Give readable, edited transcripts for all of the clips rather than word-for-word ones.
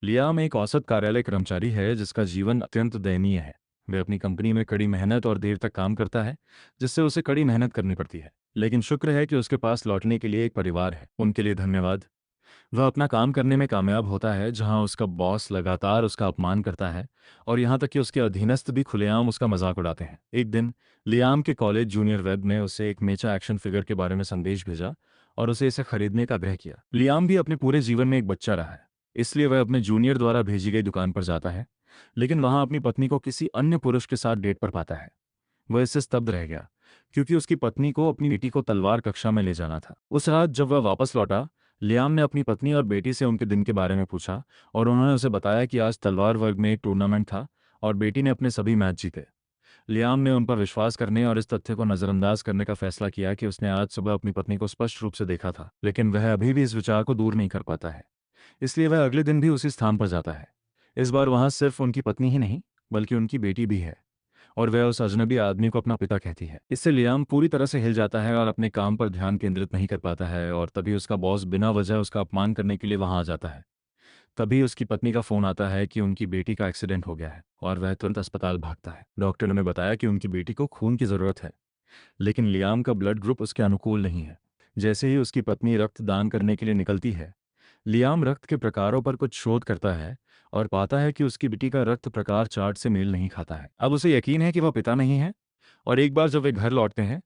Liam एक औसत कार्यालय कर्मचारी है जिसका जीवन अत्यंत दयनीय है। वह अपनी कंपनी में कड़ी मेहनत और देर तक काम करता है, जिससे उसे कड़ी मेहनत करनी पड़ती है। लेकिन शुक्र है कि उसके पास लौटने के लिए एक परिवार है। उनके लिए धन्यवाद। वह अपना काम करने में कामयाब होता है जहां उसका बॉस लगातार उसका अपमान करता है और यहां तक कि उसके अधीनस्थ भी खुलेआम उसका मजाक उड़ाते हैं। एक दिन लियाम के कॉलेज जूनियर वेब ने उसे एक मेचा एक्शन फिगर के बारे में संदेश भेजा और उसे इसे खरीदने का आग्रह किया। लियाम भी अपने पूरे जीवन में एक बच्चा रहा है, इसलिए वह अपने जूनियर द्वारा भेजी गई दुकान पर जाता है, लेकिन वहां अपनी पत्नी को किसी अन्य पुरुष के साथ डेट पर पाता है। वह इससे स्तब्ध रह गया, क्योंकि उसकी पत्नी को अपनी बेटी को तलवार कक्षा में ले जाना था। उस रात जब वह वापस लौटा, लियाम ने अपनी पत्नी और बेटी से उनके दिन के बारे में पूछा और उन्होंने उसे बताया कि आज तलवार वर्ग में एक टूर्नामेंट था और बेटी ने अपने सभी मैच जीते। लियाम ने उन पर विश्वास करने और इस तथ्य को नजरअंदाज करने का फैसला किया कि उसने आज सुबह अपनी पत्नी को स्पष्ट रूप से देखा था, लेकिन वह अभी भी इस विचार को दूर नहीं कर पाता है। इसलिए वह अगले दिन भी उसी स्थान पर जाता है। इस बार वहां सिर्फ उनकी पत्नी ही नहीं, बल्कि उनकी बेटी भी है, और वह उस अजनबी आदमी को अपना पिता कहती है। इससे लियाम पूरी तरह से हिल जाता है और अपने काम पर ध्यान केंद्रित नहीं कर पाता है, और तभी उसका बॉस बिना वजह उसका अपमान करने के लिए वहां आ जाता है। तभी उसकी पत्नी का फोन आता है कि उनकी बेटी का एक्सीडेंट हो गया है और वह तुरंत अस्पताल भागता है। डॉक्टर ने बताया कि उनकी बेटी को खून की जरूरत है, लेकिन लियाम का ब्लड ग्रुप उसके अनुकूल नहीं है। जैसे ही उसकी पत्नी रक्त दान करने के लिए निकलती है, लियाम रक्त के प्रकारों पर कुछ शोध करता है और पाता है कि उसकी बेटी का रक्त प्रकार चार्ट से मेल नहीं खाता है। अब उसे यकीन है कि वह पिता नहीं है, और एक बार जब वे घर लौटते हैं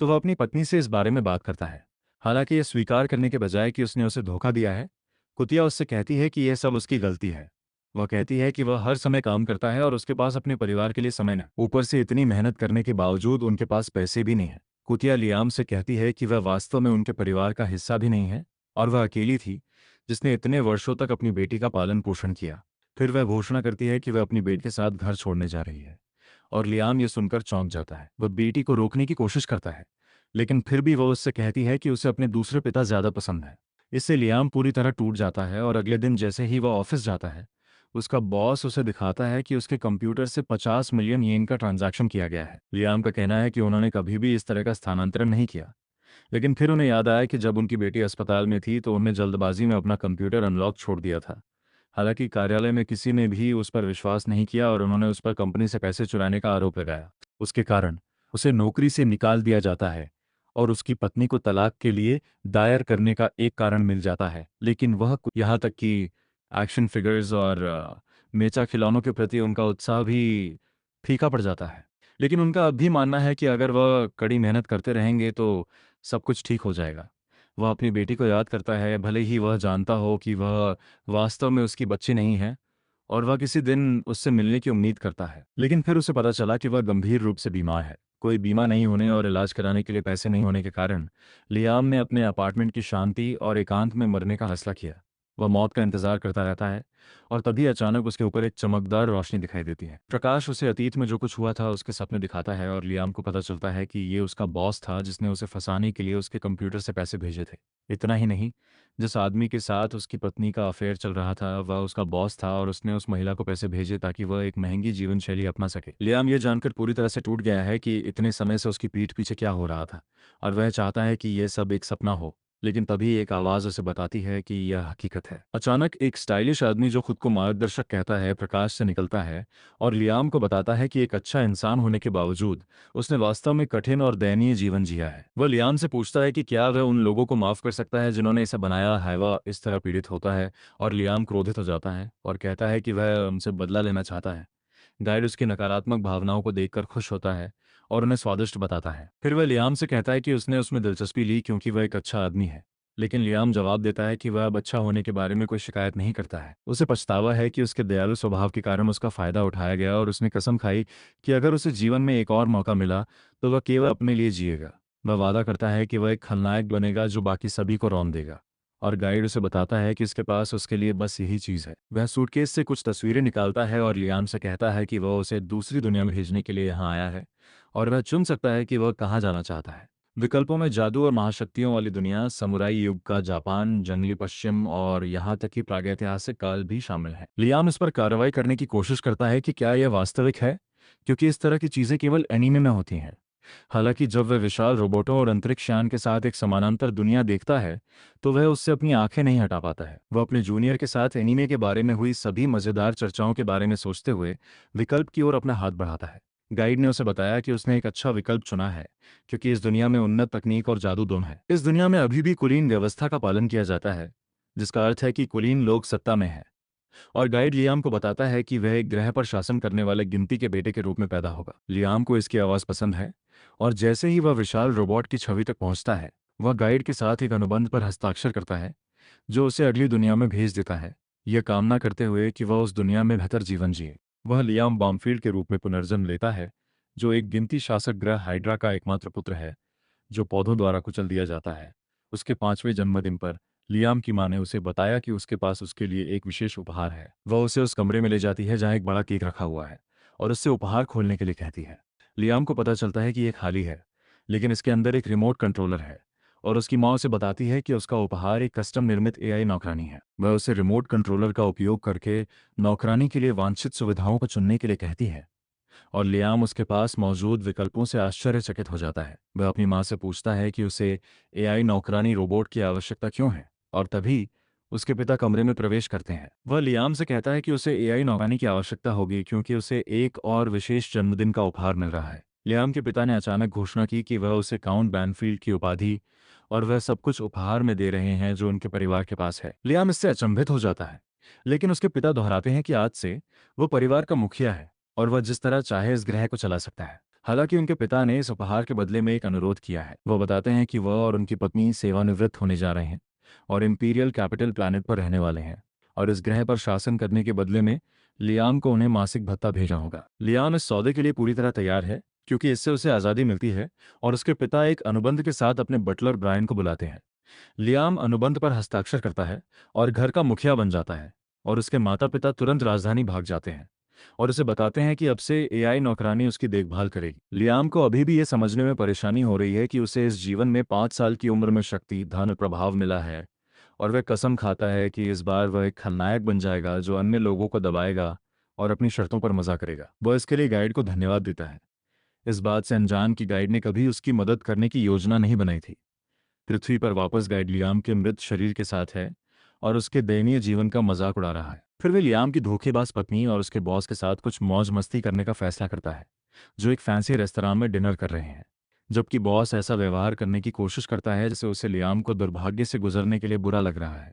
तो वह अपनी पत्नी से इस बारे में बात करता है। हालांकि यह स्वीकार करने के बजाय कि उसने उसे धोखा दिया है, कुतिया उससे कहती है कि यह सब उसकी गलती है। वह कहती है कि वह हर समय काम करता है और उसके पास अपने परिवार के लिए समय न, ऊपर से इतनी मेहनत करने के बावजूद उनके पास पैसे भी नहीं है। कुतिया लियाम से कहती है कि वह वास्तव में उनके परिवार का हिस्सा भी नहीं है और वह अकेली थी जिसने इतने वर्षों तक अपनी बेटी का पालन पोषण किया। फिर वह घोषणा करती है कि वह अपनी बेटी के साथ घर छोड़ने जा रही है, और लियाम ये सुनकर चौंक जाता है। वह बेटी को रोकने की कोशिश करता है, लेकिन फिर भी वह उससे कहती है कि उसे अपने दूसरे पिता ज्यादा पसंद है। इससे लियाम पूरी तरह टूट जाता है, और अगले दिन जैसे ही वह ऑफिस जाता है, उसका बॉस उसे दिखाता है कि उसके कंप्यूटर से 50 मिलियन येन का ट्रांजैक्शन किया गया है। लियाम का कहना है कि उन्होंने कभी भी इस तरह का स्थानांतरण नहीं किया, लेकिन फिर उन्हें याद आया कि जब उनकी बेटी अस्पताल में थी तो उन्हें जल्दबाजी में अपना कंप्यूटर अनलॉक छोड़ दिया था। हालांकि कार्यालय में किसी ने भी उस पर विश्वास नहीं किया और उन्होंने उस पर कंपनी से पैसे चुराने का आरोप लगाया। उसके कारण उसे नौकरी से निकाल दिया जाता है और उसकी पत्नी को तलाक के लिए दायर करने का एक कारण मिल जाता है। लेकिन वह यहाँ तक कि एक्शन फिगर्स और मेचा खिलौनों के प्रति उनका उत्साह भी फीका पड़ जाता है। लेकिन उनका अब भी मानना है कि अगर वह कड़ी मेहनत करते रहेंगे तो सब कुछ ठीक हो जाएगा। वह अपनी बेटी को याद करता है, भले ही वह जानता हो कि वह वास्तव में उसकी बच्ची नहीं है, और वह किसी दिन उससे मिलने की उम्मीद करता है। लेकिन फिर उसे पता चला कि वह गंभीर रूप से बीमार है। कोई बीमा नहीं होने और इलाज कराने के लिए पैसे नहीं होने के कारण लियाम ने अपने अपार्टमेंट की शांति और एकांत में मरने का फैसला किया। वह मौत का इंतजार करता रहता है, और तभी अचानक उसके ऊपर एक चमकदार रोशनी दिखाई देती है। प्रकाश उसे अतीत में जो कुछ हुआ था उसके सपने दिखाता है, और लियाम को पता चलता है कि ये उसका बॉस था जिसने उसे फंसाने के लिए उसके कंप्यूटर से पैसे भेजे थे। इतना ही नहीं, जिस आदमी के साथ उसकी पत्नी का अफेयर चल रहा था वह उसका बॉस था, और उसने उस महिला को पैसे भेजे ताकि वह एक महंगी जीवन शैली अपना सके। लियाम ये जानकर पूरी तरह से टूट गया है कि इतने समय से उसकी पीठ पीछे क्या हो रहा था, और वह चाहता है कि यह सब एक सपना हो। लेकिन तभी एक आवाज उसे बताती है कि यह हकीकत है। अचानक एक स्टाइलिश आदमी जो खुद को मार्गदर्शक कहता है प्रकाश से निकलता है और लियाम को बताता है कि एक अच्छा इंसान होने के बावजूद उसने वास्तव में कठिन और दयनीय जीवन जिया है। वह लियाम से पूछता है कि क्या वह उन लोगों को माफ कर सकता है जिन्होंने इसे बनाया है। वह इस तरह पीड़ित होता है, और लियाम क्रोधित हो जाता है और कहता है कि वह उनसे बदला लेना चाहता है। गाइड उसकी नकारात्मक भावनाओं को देखकर खुश होता है और उन्हें स्वादिष्ट बताता है। फिर वह लियाम से कहता है कि उसने उसमें दिलचस्पी ली क्योंकि वह एक अच्छा आदमी है। लेकिन लियाम जवाब देता है कि वह अब अच्छा होने के बारे में कोई शिकायत नहीं करता है। उसे पछतावा है कि उसके दयालु स्वभाव के कारण उसका फायदा उठाया गया, और उसने कसम खाई कि अगर उसे जीवन में एक और मौका मिला तो वह केवल अपने लिए जिएगा। वह वादा करता है कि वह एक खलनायक बनेगा जो बाकी सभी को रौंद देगा, और गाइड उसे बताता है कि उसके पास उसके लिए बस यही चीज़ है। वह सूटकेस से कुछ तस्वीरें निकालता है और लियाम से कहता है कि वह उसे दूसरी दुनिया में भेजने के लिए यहाँ आया है, और वह चुन सकता है कि वह कहाँ जाना चाहता है। विकल्पों में जादू और महाशक्तियों वाली दुनिया, समुराई युग का जापान, जंगली पश्चिम और यहाँ तक कि प्रागैतिहासिक काल भी शामिल है। लियाम इस पर कार्रवाई करने की कोशिश करता है कि क्या यह वास्तविक है, क्योंकि इस तरह की चीज़ें केवल एनीमे में होती हैं। हालांकि जब वह विशाल रोबोटों और अंतरिक्ष यान के साथ एक समानांतर दुनिया देखता है तो वह उससे अपनी आंखें नहीं हटा पाता है। वह अपने जूनियर के साथ एनीमे के बारे में हुई सभी मज़ेदार चर्चाओं के बारे में सोचते हुए विकल्प की ओर अपना हाथ बढ़ाता है। गाइड ने उसे बताया कि उसने एक अच्छा विकल्प चुना है, क्योंकि इस दुनिया में उन्नत तकनीक और जादू दोनों है। इस दुनिया में अभी भी कुलीन व्यवस्था का पालन किया जाता है, जिसका अर्थ है कि कुलीन लोग सत्ता में है। और गाइड लियाम को बताता है कि वह एक ग्रह पर शासन करने वाले गिनती के बेटे के रूप में पैदा होगा। लियाम को इसकी आवाज़ पसंद है, और जैसे ही वह विशाल रोबोट की छवि तक पहुंचता है, वह गाइड के साथ एक अनुबंध पर हस्ताक्षर करता है, जो उसे अगली दुनिया में भेज देता है, यह कामना करते हुए कि वह उस दुनिया में बेहतर जीवन जिए। वह लियाम बॉमफील्ड के रूप में पुनर्जन्म लेता है, जो एक गिनती शासक ग्रह हाइड्रा का एकमात्र पुत्र है, जो पौधों द्वारा कुचल दिया जाता है। उसके 5वें जन्मदिन पर लियाम की मां ने उसे बताया कि उसके पास उसके लिए एक विशेष उपहार है। वह उसे उस कमरे में ले जाती है जहां एक बड़ा केक रखा हुआ है, और उससे उपहार खोलने के लिए कहती है। लियाम को पता चलता है कि ये खाली है, लेकिन इसके अंदर एक रिमोट कंट्रोलर है, और उसकी मां उसे बताती है कि उसका उपहार एक कस्टम निर्मित एआई नौकरानी है। वह उसे रिमोट कंट्रोलर का उपयोग करके नौकरानी के लिए वांछित सुविधाओं को चुनने के लिए कहती है, और लियाम उसके पास मौजूद विकल्पों से आश्चर्यचकित हो जाता है। वह अपनी मां से पूछता है कि उसे एआई नौकरानी रोबोट की आवश्यकता क्यों है, और तभी उसके पिता कमरे में प्रवेश करते हैं। वह लियाम से कहता है कि उसे एआई नौकरानी की आवश्यकता होगी क्योंकि उसे एक और विशेष जन्मदिन का उपहार मिल रहा है। लियाम के पिता ने अचानक घोषणा की कि वह उसे काउंट बैनफील्ड की उपाधि और वह सब कुछ उपहार में दे रहे हैं जो उनके परिवार के पास है। लियाम इससे अचंभित हो जाता है, लेकिन उसके पिता दोहराते हैं कि आज से वो परिवार का मुखिया है, और वह जिस तरह चाहे इस ग्रह को चला सकता है। हालांकि उनके पिता ने इस उपहार के बदले में एक अनुरोध किया है। वो बताते हैं कि वह और उनकी पत्नी सेवानिवृत्त होने जा रहे हैं और इंपीरियल कैपिटल प्लैनेट पर रहने वाले हैं, और इस ग्रह पर शासन करने के बदले में लियाम को उन्हें मासिक भत्ता भेजना होगा। लियाम इस सौदे के लिए पूरी तरह तैयार है, क्योंकि इससे उसे आज़ादी मिलती है, और उसके पिता एक अनुबंध के साथ अपने बटलर ब्रायन को बुलाते हैं। लियाम अनुबंध पर हस्ताक्षर करता है और घर का मुखिया बन जाता है, और उसके माता पिता तुरंत राजधानी भाग जाते हैं और उसे बताते हैं कि अब से एआई नौकरानी उसकी देखभाल करेगी। लियाम को अभी भी ये समझने में परेशानी हो रही है कि उसे इस जीवन में 5 साल की उम्र में शक्ति, धन, प्रभाव मिला है, और वह कसम खाता है कि इस बार वह एक खलनायक बन जाएगा जो अन्य लोगों को दबाएगा और अपनी शर्तों पर मजा करेगा। वह इसके लिए गाइड को धन्यवाद देता है, इस बात से अनजान कि गाइड ने कभी उसकी मदद करने की योजना नहीं बनाई थी। पृथ्वी पर वापस गाइड लियाम के मृत शरीर के साथ है और उसके दयनीय जीवन का मजाक उड़ा रहा है। फिर वे लियाम की धोखेबाज पत्नी और उसके बॉस के साथ कुछ मौज मस्ती करने का फैसला करता है, जो एक फैंसी रेस्तरां में डिनर कर रहे हैं। जबकि बॉस ऐसा व्यवहार करने की कोशिश करता है जैसे उसे लियाम को दुर्भाग्य से गुजरने के लिए बुरा लग रहा है,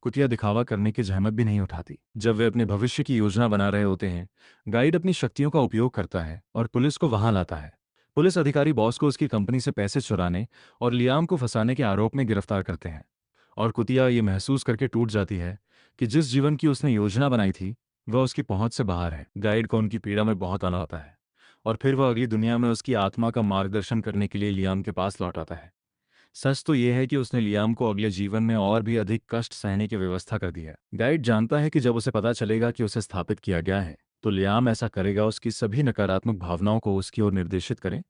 कुतिया दिखावा करने की जहमत भी नहीं उठाती। जब वे अपने भविष्य की योजना बना रहे होते हैं, गाइड अपनी शक्तियों का उपयोग करता है और पुलिस को वहां लाता है। पुलिस अधिकारी बॉस को उसकी कंपनी से पैसे चुराने और लियाम को फंसाने के आरोप में गिरफ्तार करते हैं, और कुतिया ये महसूस करके टूट जाती है कि जिस जीवन की उसने योजना बनाई थी वह उसकी पहुंच से बाहर है। गाइड को उनकी पीड़ा में बहुत आना आता है, और फिर वह अगली दुनिया में उसकी आत्मा का मार्गदर्शन करने के लिए लियाम के पास लौट आता है। सच तो यह है कि उसने लियाम को अगले जीवन में और भी अधिक कष्ट सहने की व्यवस्था कर दी है। गाइड जानता है कि जब उसे पता चलेगा कि उसे स्थापित किया गया है, तो लियाम ऐसा करेगा उसकी सभी नकारात्मक भावनाओं को उसकी ओर निर्देशित करें,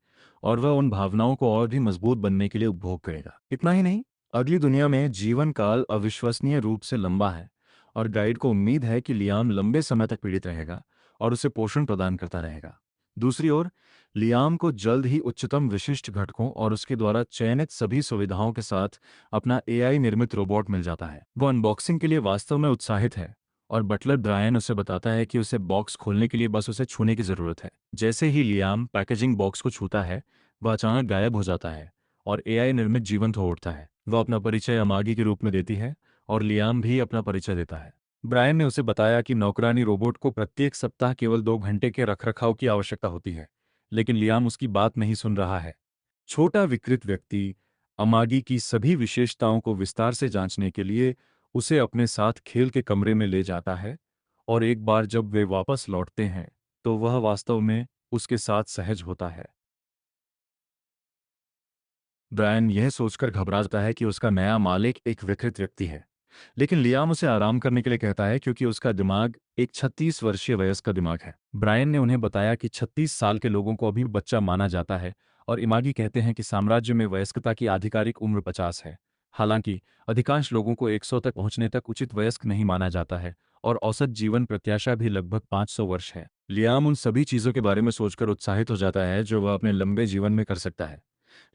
और वह उन भावनाओं को और भी मजबूत बनने के लिए उपभोग करेगा। इतना ही नहीं, अगली दुनिया में जीवन काल अविश्वसनीय रूप से लंबा है, और गाइड को उम्मीद है कि लियाम लंबे समय तक पीड़ित रहेगा और उसे पोषण प्रदान करता रहेगा। दूसरी ओर, लियाम को जल्द ही उच्चतम विशिष्ट घटकों और उसके द्वारा चयनित सभी सुविधाओं के साथ अपना एआई निर्मित रोबोट मिल जाता है। वो अनबॉक्सिंग के लिए वास्तव में उत्साहित है, और बटलर ब्रायन उसे बताता है कि उसे बॉक्स खोलने के लिए बस उसे छूने की जरूरत है। जैसे ही लियाम पैकेजिंग बॉक्स को छूता है, वह अचानक गायब हो जाता है और एआई निर्मित जीवंत हो उठता है। वह अपना परिचय अमागी के रूप में देती है, और लियाम भी अपना परिचय देता है। ब्रायन ने उसे बताया कि नौकरानी रोबोट को प्रत्येक सप्ताह केवल 2 घंटे के रखरखाव की आवश्यकता होती है, लेकिन लियाम उसकी बात नहीं सुन रहा है। छोटा विकृत व्यक्ति अमागी की सभी विशेषताओं को विस्तार से जांचने के लिए उसे अपने साथ खेल के कमरे में ले जाता है, और एक बार जब वे वापस लौटते हैं तो वह वास्तव में उसके साथ सहज होता है। ब्रायन यह सोचकर घबरा जाता है कि उसका नया मालिक एक विकृत व्यक्ति है, लेकिन लियाम उसे आराम करने के लिए कहता है क्योंकि उसका दिमाग एक 36 वर्षीय वयस्क का दिमाग है। ब्रायन ने उन्हें बताया कि 36 साल के लोगों को अभी बच्चा माना जाता है, और इमागी कहते हैं कि साम्राज्य में वयस्कता की आधिकारिक उम्र 50 है। हालांकि अधिकांश लोगों को 100 तक पहुंचने तक उचित वयस्क नहीं माना जाता है, और औसत जीवन प्रत्याशा भी लगभग 500 वर्ष है। लियाम उन सभी चीज़ों के बारे में सोचकर उत्साहित हो जाता है जो वह अपने लंबे जीवन में कर सकता है,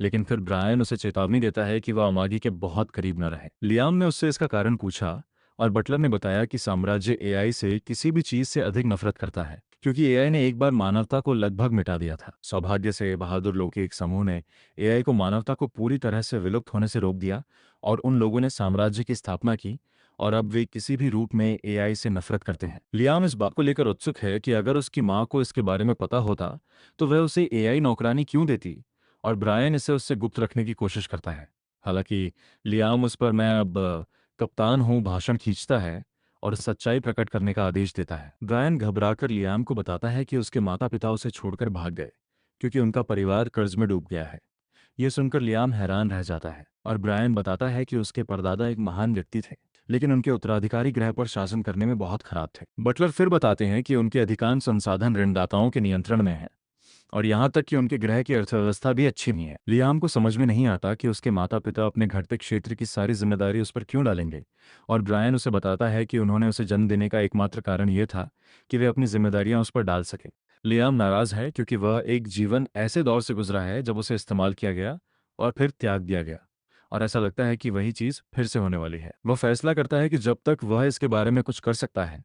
लेकिन फिर ब्रायन उसे चेतावनी देता है कि वह अमागी के बहुत करीब न रहे। लियाम ने उससे इसका कारण पूछा और बटलर ने बताया कि साम्राज्य एआई से किसी भी चीज़ से अधिक नफरत करता है, क्योंकि एआई ने एक बार मानवता को लगभग मिटा दिया था। सौभाग्य से बहादुर लोगों के एक समूह ने एआई को मानवता को पूरी तरह से विलुप्त होने से रोक दिया और उन लोगों ने साम्राज्य की स्थापना की और अब वे किसी भी रूप में एआई से नफरत करते हैं। लियाम इस बात को लेकर उत्सुक है कि अगर उसकी माँ को इसके बारे में पता होता तो वह उसे एआई नौकरानी क्यों देती, और ब्रायन इसे उससे गुप्त रखने की कोशिश करता है। हालांकि लियाम उस पर मैं अब कप्तान हूँ भाषण खींचता है और सच्चाई प्रकट करने का आदेश देता है। ब्रायन घबराकर लियाम को बताता है कि उसके माता पिता उसे छोड़कर भाग गए क्योंकि उनका परिवार कर्ज में डूब गया है। यह सुनकर लियाम हैरान रह जाता है और ब्रायन बताता है कि उसके परदादा एक महान व्यक्ति थे, लेकिन उनके उत्तराधिकारी ग्रह पर शासन करने में बहुत खराब थे। बटलर फिर बताते हैं कि उनके अधिकांश संसाधन ऋणदाताओं के नियंत्रण में हैं और यहाँ तक कि उनके ग्रह की अर्थव्यवस्था भी अच्छी नहीं है। लियाम को समझ में नहीं आता कि उसके माता पिता अपने घटते क्षेत्र की सारी जिम्मेदारी उस पर क्यों डालेंगे, और ब्रायन उसे बताता है कि उन्होंने उसे जन्म देने का एकमात्र कारण यह था कि वे अपनी जिम्मेदारियां उस पर डाल सकें। लियाम नाराज है क्योंकि वह एक जीवन ऐसे दौर से गुजरा है जब उसे इस्तेमाल किया गया और फिर त्याग दिया गया, और ऐसा लगता है कि वही चीज़ फिर से होने वाली है। वह फैसला करता है कि जब तक वह इसके बारे में कुछ कर सकता है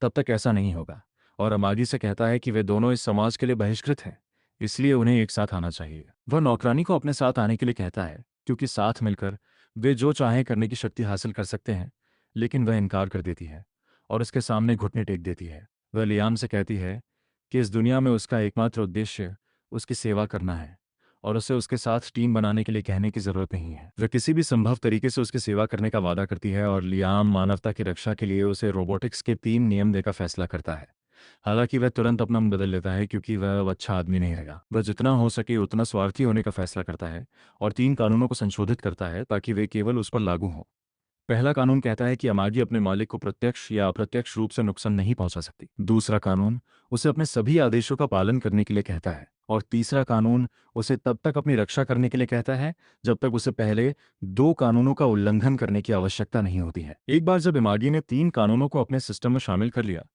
तब तक ऐसा नहीं होगा, और अमागी से कहता है कि वे दोनों इस समाज के लिए बहिष्कृत हैं, इसलिए उन्हें एक साथ आना चाहिए। वह नौकरानी को अपने साथ आने के लिए कहता है क्योंकि साथ मिलकर वे जो चाहें करने की शक्ति हासिल कर सकते हैं, लेकिन वह इनकार कर देती है और उसके सामने घुटने टेक देती है। वह लियाम से कहती है कि इस दुनिया में उसका एकमात्र उद्देश्य उसकी सेवा करना है और उसे उसके साथ टीम बनाने के लिए कहने की जरूरत नहीं है। वह किसी भी संभव तरीके से उसकी सेवा करने का वादा करती है और लियाम मानवता की रक्षा के लिए उसे रोबोटिक्स के 3 नियम देकर फैसला करता है। हालांकि वह तुरंत अपना मन बदल लेता है क्योंकि वह अब अच्छा आदमी नहीं रहेगा। वह जितना हो सके उतना स्वार्थी होने का फैसला करता है और 3 कानूनों को संशोधित करता है ताकि वे केवल उस पर लागू हों। पहला कानून कहता है कि अमागी अपने मालिक को प्रत्यक्ष या अप्रत्यक्ष रूप से नुकसान नहीं पहुंचा सकती। दूसरा कानून उसे अपने सभी आदेशों का पालन करने के लिए कहता है, और तीसरा कानून उसे तब तक अपनी रक्षा करने के लिए कहता है जब तक उसे पहले 2 कानूनों का उल्लंघन करने की आवश्यकता नहीं होती है। एक बार जब अमागी ने 3 कानूनों को अपने सिस्टम में शामिल कर लिया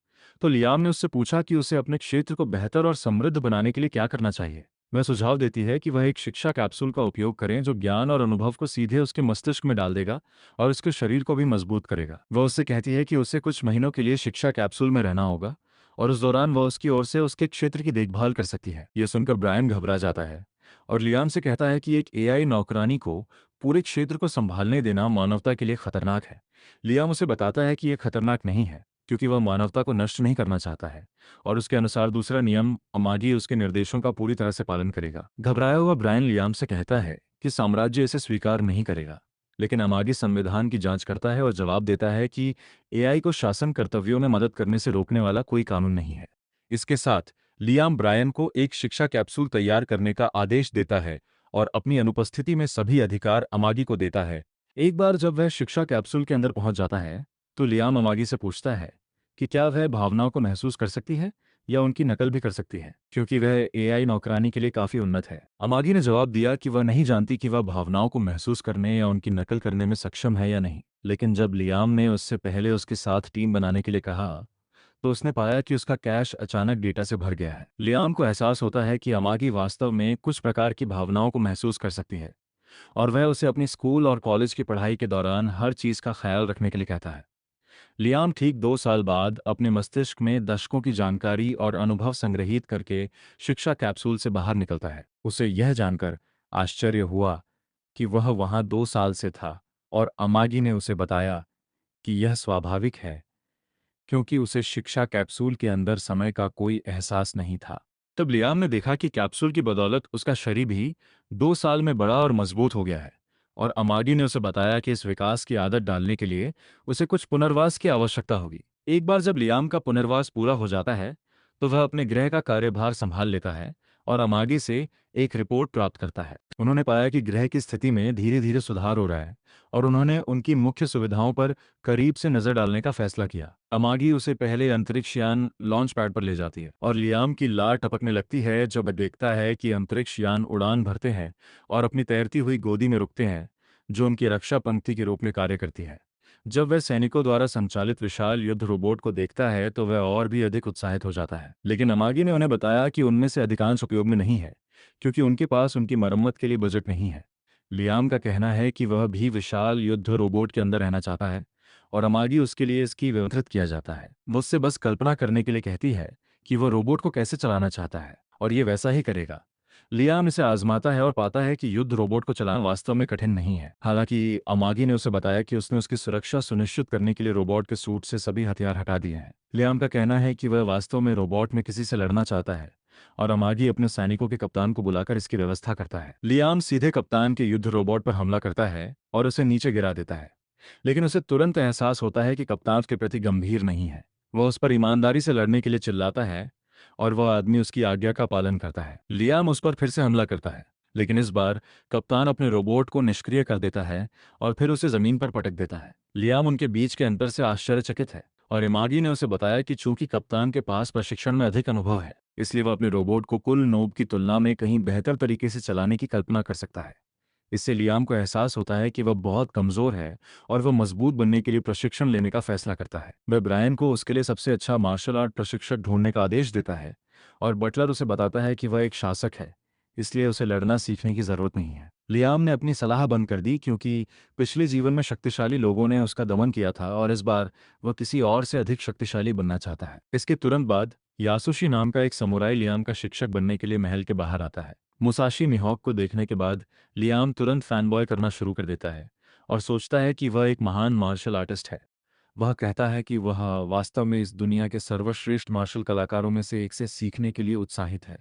तो लियाम ने उससे पूछा कि उसे अपने क्षेत्र को बेहतर और समृद्ध बनाने के लिए क्या करना चाहिए। वह सुझाव देती है कि वह एक शिक्षा कैप्सूल का उपयोग करें जो ज्ञान और अनुभव को सीधे उसके मस्तिष्क में डाल देगा और उसके शरीर को भी मजबूत करेगा। वह उससे कहती है कि उसे कुछ महीनों के लिए शिक्षा कैप्सूल में रहना होगा और उस दौरान वह उसकी ओर से उसके क्षेत्र की देखभाल कर सकती है। यह सुनकर ब्रायन घबरा जाता है और लियाम से कहता है कि एक एआई नौकरानी को पूरे क्षेत्र को संभालने देना मानवता के लिए खतरनाक है। लियाम उसे बताता है कि यह खतरनाक नहीं है क्योंकि वह मानवता को नष्ट नहीं करना चाहता है, और उसके अनुसार दूसरा नियम अमागी उसके निर्देशों का पूरी तरह से पालन करेगा। घबराया हुआ ब्रायन लियाम से कहता है कि साम्राज्य इसे स्वीकार नहीं करेगा, लेकिन अमागी संविधान की जांच करता है और जवाब देता है कि एआई को शासन कर्तव्यों में मदद करने से रोकने वाला कोई कानून नहीं है। इसके साथ लियाम ब्रायन को एक शिक्षा कैप्सूल तैयार करने का आदेश देता है और अपनी अनुपस्थिति में सभी अधिकार अमागी को देता है। एक बार जब वह शिक्षा कैप्सूल के अंदर पहुंच जाता है तो लियाम अमागी से पूछता है कि क्या वह भावनाओं को महसूस कर सकती है या उनकी नकल भी कर सकती है, क्योंकि वह एआई नौकरानी के लिए काफी उन्नत है। अमागी ने जवाब दिया कि वह नहीं जानती कि वह भावनाओं को महसूस करने या उनकी नकल करने में सक्षम है या नहीं, लेकिन जब लियाम ने उससे पहले उसके साथ टीम बनाने के लिए कहा तो उसने पाया कि उसका कैश अचानक डेटा से भर गया है। लियाम को एहसास होता है कि अमागी वास्तव में कुछ प्रकार की भावनाओं को महसूस कर सकती है और वह उसे अपनी स्कूल और कॉलेज की पढ़ाई के दौरान हर चीज का ख्याल रखने के लिए कहता है। लियाम ठीक 2 साल बाद अपने मस्तिष्क में दशकों की जानकारी और अनुभव संग्रहित करके शिक्षा कैप्सूल से बाहर निकलता है। उसे यह जानकर आश्चर्य हुआ कि वह वहां 2 साल से था, और अमागी ने उसे बताया कि यह स्वाभाविक है क्योंकि उसे शिक्षा कैप्सूल के अंदर समय का कोई एहसास नहीं था। तब लियाम ने देखा कि कैप्सूल की बदौलत उसका शरीर भी 2 साल में बड़ा और मजबूत हो गया है, और अमागी ने उसे बताया कि इस विकास की आदत डालने के लिए उसे कुछ पुनर्वास की आवश्यकता होगी। एक बार जब लियाम का पुनर्वास पूरा हो जाता है तो वह अपने गृह का कार्यभार संभाल लेता है और अमागी से एक रिपोर्ट प्राप्त करता है। उन्होंने पाया कि गृह की स्थिति में धीरे धीरे सुधार हो रहा है और उन्होंने उनकी मुख्य सुविधाओं पर करीब से नजर डालने का फैसला किया। अमागी उसे पहले अंतरिक्ष यान लॉन्च पैड पर ले जाती है और लियाम की लार टपकने लगती है जब वह देखता है कि अंतरिक्ष यान उड़ान भरते हैं और अपनी तैरती हुई गोदी में रुकते हैं, जो उनकी रक्षा पंक्ति के रूप में कार्य करती है। जब वह सैनिकों द्वारा संचालित विशाल युद्ध रोबोट को देखता है तो वह और भी अधिक उत्साहित हो जाता है, लेकिन अमागी ने उन्हें बताया कि उनमें से अधिकांश उपयोग में नहीं है क्योंकि उनके पास उनकी मरम्मत के लिए बजट नहीं है। लियाम का कहना है कि वह भी विशाल युद्ध रोबोट के अंदर रहना चाहता है और अमागी उसके लिए इसकी व्यवस्थित किया जाता है। वो उससे बस कल्पना करने के लिए कहती है कि वह रोबोट को कैसे चलाना चाहता है और ये वैसा ही करेगा। लियाम इसे आजमाता है और पाता है कि युद्ध रोबोट को चलाना वास्तव में कठिन नहीं है। हालांकि अमागी ने उसे बताया कि उसने उसकी सुरक्षा सुनिश्चित करने के लिए रोबोट के सूट से सभी हथियार हटा दिए हैं। लियाम का कहना है कि वह वास्तव में रोबोट में किसी से लड़ना चाहता है और अमागी अपने सैनिकों के कप्तान को बुलाकर इसकी व्यवस्था करता है। लियाम सीधे कप्तान के युद्ध रोबोट पर हमला करता है और उसे नीचे गिरा देता है, लेकिन उसे तुरंत एहसास होता है कि कप्तान उसके प्रति गंभीर नहीं है। वह उस पर ईमानदारी से लड़ने के लिए चिल्लाता है और वह आदमी उसकी आज्ञा का पालन करता है। लियाम उस पर फिर से हमला करता है, लेकिन इस बार कप्तान अपने रोबोट को निष्क्रिय कर देता है और फिर उसे जमीन पर पटक देता है। लियाम उनके बीच के अंतर से आश्चर्यचकित है और इमागी ने उसे बताया कि चूंकि कप्तान के पास प्रशिक्षण में अधिक अनुभव है, इसलिए वह अपने रोबोट को कुल नोब की तुलना में कहीं बेहतर तरीके से चलाने की कल्पना कर सकता है। इससे लियाम को एहसास होता है कि वह बहुत कमजोर है और वह मजबूत बनने के लिए प्रशिक्षण लेने का फैसला करता है। वह ब्रायन को उसके लिए सबसे अच्छा मार्शल आर्ट प्रशिक्षक ढूंढने का आदेश देता है और बटलर उसे बताता है कि वह एक शासक है, इसलिए उसे लड़ना सीखने की जरूरत नहीं है। लियाम ने अपनी सलाह बंद कर दी क्योंकि पिछले जीवन में शक्तिशाली लोगों ने उसका दमन किया था और इस बार वह किसी और से अधिक शक्तिशाली बनना चाहता है। इसके तुरंत बाद यासुशी नाम का एक समुराई लियाम का शिक्षक बनने के लिए महल के बाहर आता है। मुसाशी मिहोक को देखने के बाद लियाम तुरंत फैनबॉय करना शुरू कर देता है और सोचता है कि वह एक महान मार्शल आर्टिस्ट है। वह कहता है कि वह वास्तव में इस दुनिया के सर्वश्रेष्ठ मार्शल कलाकारों में से एक से सीखने के लिए उत्साहित है।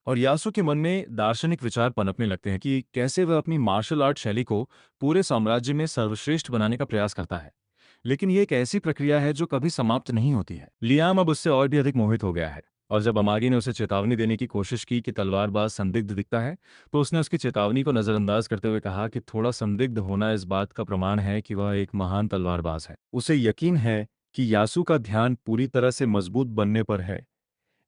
और यासु के मन में दार्शनिक विचार पनपने लगते हैं कि कैसे वह अपनी मार्शल आर्ट शैली को पूरे साम्राज्य में सर्वश्रेष्ठ बनाने का प्रयास करता है, लेकिन ये एक ऐसी प्रक्रिया है जो कभी समाप्त नहीं होती है। लियाम अब उससे और भी अधिक मोहित हो गया है और जब अमागी ने उसे चेतावनी देने की कोशिश की कि तलवारबाज संदिग्ध दिखता है, तो उसने उसकी चेतावनी को नजरअंदाज करते हुए कहा कि थोड़ा संदिग्ध होना इस बात का प्रमाण है कि वह एक महान तलवारबाज है। उसे यकीन है कि यासु का ध्यान पूरी तरह से मजबूत बनने पर है,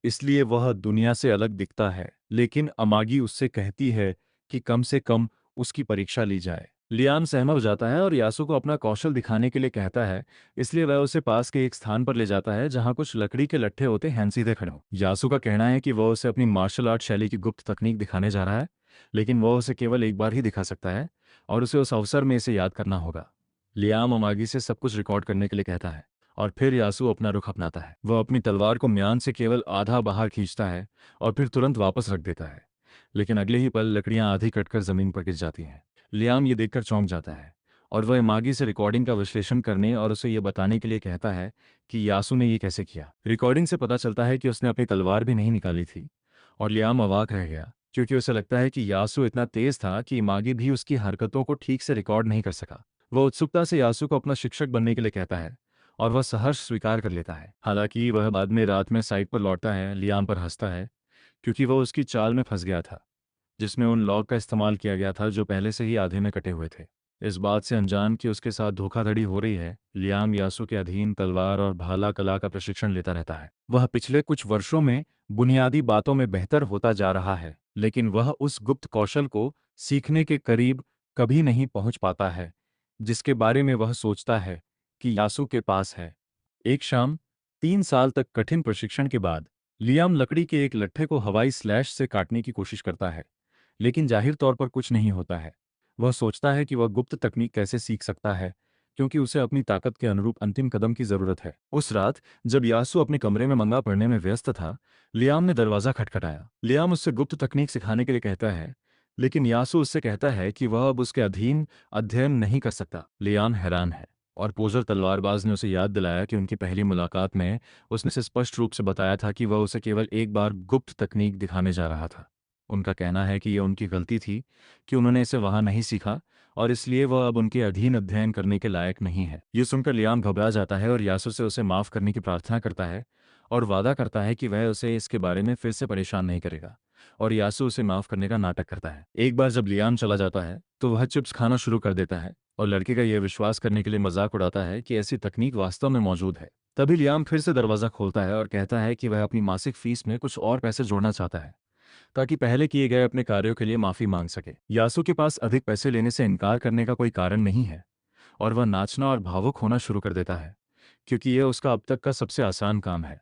इसलिए वह दुनिया से अलग दिखता है, लेकिन अमागी उससे कहती है कि कम से कम उसकी परीक्षा ली जाए। लियाम सहमत हो जाता है और यासु को अपना कौशल दिखाने के लिए कहता है, इसलिए वह उसे पास के एक स्थान पर ले जाता है जहां कुछ लकड़ी के लट्ठे होते हैं सीधे खड़े हों। यासु का कहना है कि वह उसे अपनी मार्शल आर्ट शैली की गुप्त तकनीक दिखाने जा रहा है, लेकिन वह उसे केवल एक बार ही दिखा सकता है और उसे उस अवसर में इसे याद करना होगा। लियाम अमागी से सब कुछ रिकॉर्ड करने के लिए कहता है और फिर यासु अपना रुख अपनाता है। वह अपनी तलवार को म्यान से केवल आधा बाहर खींचता है और फिर तुरंत वापस रख देता है, लेकिन अगले ही पल लकड़ियां आधी कटकर जमीन पर गिर जाती हैं। लियाम ये देखकर चौंक जाता है और वह मागी से रिकॉर्डिंग का विश्लेषण करने और उसे ये बताने के लिए कहता है कि यासु ने ये कैसे किया। रिकॉर्डिंग से पता चलता है कि उसने अपनी तलवार भी नहीं निकाली थी और लियाम अवाक रह गया क्योंकि उसे लगता है कि यासु इतना तेज था कि मागी भी उसकी हरकतों को ठीक से रिकॉर्ड नहीं कर सका। वह उत्सुकता से यासु को अपना शिक्षक बनने के लिए कहता है और वह सहर्ष स्वीकार कर लेता है। हालांकि वह बाद में रात में साइट पर लौटता है, लियाम पर हंसता है क्योंकि वह उसकी चाल में फंस गया था जिसमें उन लॉग का इस्तेमाल किया गया था जो पहले से ही आधे में कटे हुए थे। इस बात से अनजान कि उसके साथ धोखाधड़ी हो रही है, लियाम यासु के अधीन तलवार और भाला कला का प्रशिक्षण लेता रहता है। वह पिछले कुछ वर्षों में बुनियादी बातों में बेहतर होता जा रहा है, लेकिन वह उस गुप्त कौशल को सीखने के करीब कभी नहीं पहुंच पाता है जिसके बारे में वह सोचता है कि यासु के पास है। एक शाम 3 साल तक कठिन प्रशिक्षण के बाद लियाम लकड़ी के एक लट्ठे को हवाई स्लैश से काटने की कोशिश करता है, लेकिन जाहिर तौर पर कुछ नहीं होता है। वह सोचता है कि वह गुप्त तकनीक कैसे सीख सकता है क्योंकि उसे अपनी ताकत के अनुरूप अंतिम कदम की जरूरत है। उस रात जब यासु अपने कमरे में मंगा पढ़ने में व्यस्त था, लियाम ने दरवाजा खटखटाया। लियाम उससे गुप्त तकनीक सिखाने के लिए कहता है, लेकिन यासु उससे कहता है कि वह अब उसके अधीन अध्ययन नहीं कर सकता। लियाम हैरान है और पोजर तलवारबाज ने उसे याद दिलाया कि उनकी पहली मुलाकात में उसने उसे स्पष्ट रूप से बताया था कि वह उसे केवल एक बार गुप्त तकनीक दिखाने जा रहा था। उनका कहना है कि यह उनकी गलती थी कि उन्होंने इसे वहां नहीं सीखा और इसलिए वह अब उनके अधीन अध्ययन करने के लायक नहीं है। ये सुनकर लियाम घबरा जाता है और यासु से उसे माफ करने की प्रार्थना करता है और वादा करता है कि वह उसे इसके बारे में फिर से परेशान नहीं करेगा, और यासु उसे माफ करने का नाटक करता है। एक बार जब लियाम चला जाता है तो वह चिप्स खाना शुरू कर देता है और लड़के का यह विश्वास करने के लिए मजाक उड़ाता है कि ऐसी तकनीक वास्तव में मौजूद है। तभी लियाम फिर से दरवाजा खोलता है और कहता है कि वह अपनी मासिक फीस में कुछ और पैसे जोड़ना चाहता है ताकि पहले किए गए अपने कार्यों के लिए माफी मांग सके। यासु के पास अधिक पैसे लेने से इनकार करने का कोई कारण नहीं है और वह नाचना और भावुक होना शुरू कर देता है, क्योंकि यह उसका अब तक का सबसे आसान काम है।